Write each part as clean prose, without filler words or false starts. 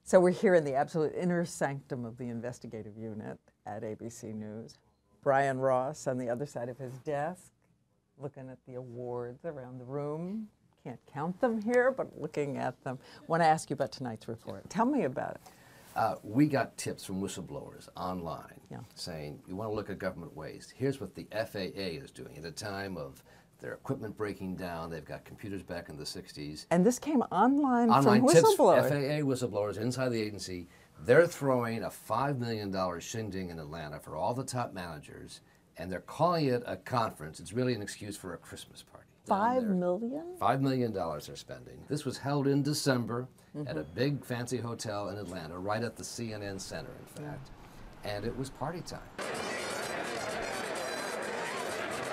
So we're here in the absolute inner sanctum of the investigative unit at ABC News. Brian Ross on the other side of his desk, looking at the awards around the room. Can't count them here, but looking at them. Want to ask you about tonight's report. Tell me about it. We got tips from whistleblowers online saying, you want to look at government waste. Here's what the FAA is doing at a time of their equipment breaking down. They've got computers back in the 60s. And this came online from tips, whistleblowers. FAA whistleblowers inside the agency. They're throwing a $5 million shindig in Atlanta for all the top managers, and they're calling it a conference. It's really an excuse for a Christmas party. $5 million? $5 million they're spending. This was held in December at a big fancy hotel in Atlanta, right at the CNN Center, in fact. And it was party time.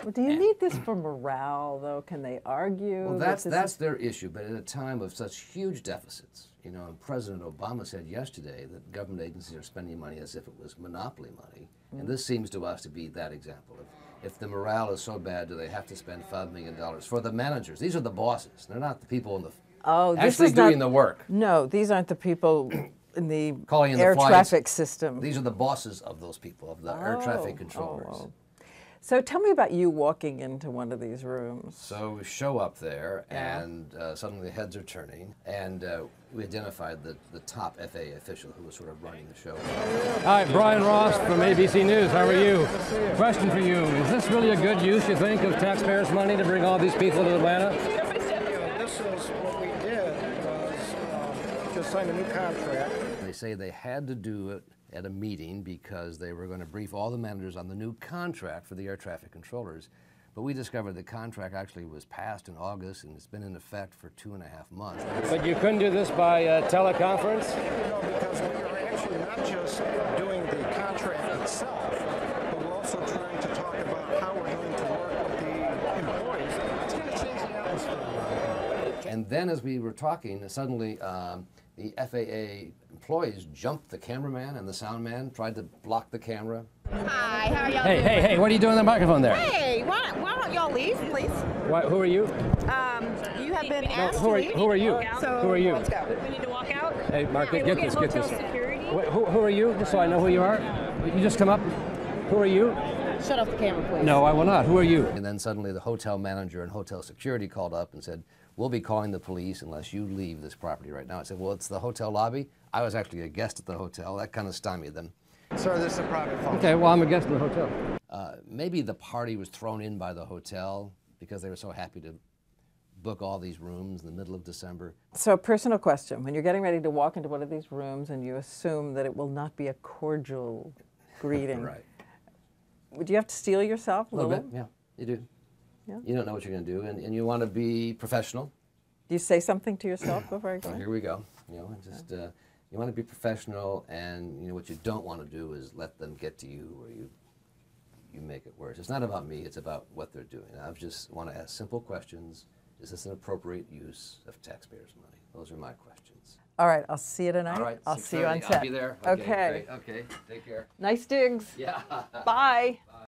Well, do you need this for morale, though? Can they argue? Well, that's their issue, but at a time of such huge deficits, you know, and President Obama said yesterday that government agencies are spending money as if it was monopoly money, and this seems to us to be that example. If the morale is so bad, do they have to spend $5 million for the managers? These are the bosses. They're not the people in the actually doing the work. No, these aren't the people in the calling in air the traffic system. These are the bosses of those people, of the air traffic controllers. So tell me about you walking into one of these rooms. So we show up there, and suddenly the heads are turning, and we identified the top FAA official who was sort of running the show. Hi, Brian Ross from ABC News. How are you? Question for you. Is this really a good use, you think, of taxpayers' money to bring all these people to Atlanta? This is what we did, was just sign a new contract. They say they had to do it at a meeting because they were going to brief all the managers on the new contract for the air traffic controllers. But we discovered the contract actually was passed in August, and it's been in effect for 2.5 months. But you couldn't do this by teleconference? No, because we are actually not just doing the contract itself, but we're also trying to talk about how we're going to work with the employees. It's going to change the atmosphere. And then as we were talking, suddenly the FAA employees jumped the cameraman and the sound man, tried to block the camera. Hi, how are y'all doing? Hey, what are you doing on the microphone there? Hey, why don't y'all leave, please? Who are you? You have been asked who to leave. are you? So Who are you? let's go. We need to walk out. Hey, Mark, get this. Security. Who are you? Just so I know who you are. You just come up. Who are you? Shut off the camera, please. No, I will not. Who are you? And then suddenly the hotel manager and hotel security called up and said, we'll be calling the police unless you leave this property right now. I said, well, it's the hotel lobby. I was actually a guest at the hotel. That kind of stymied them. Sir, this is a private phone. Okay, well, I'm a guest in the hotel. Maybe the party was thrown in by the hotel because they were so happy to book all these rooms in the middle of December. So a personal question. When you're getting ready to walk into one of these rooms and you assume that it will not be a cordial greeting, Right. would you have to steel yourself a little bit? Yeah, you do. Yeah. You don't know what you're going to do, and you want to be professional. Do you say something to yourself before I go? Here we go. You know, just you want to be professional, and you know what you don't want to do is let them get to you or you make it worse. It's not about me, it's about what they're doing. I just want to ask simple questions. Is this an appropriate use of taxpayers' money? Those are my questions. All right, I'll see you tonight. All right, I'll see you on set. I'll be there. Okay. Great. Okay, take care. Nice digs. Yeah. Bye.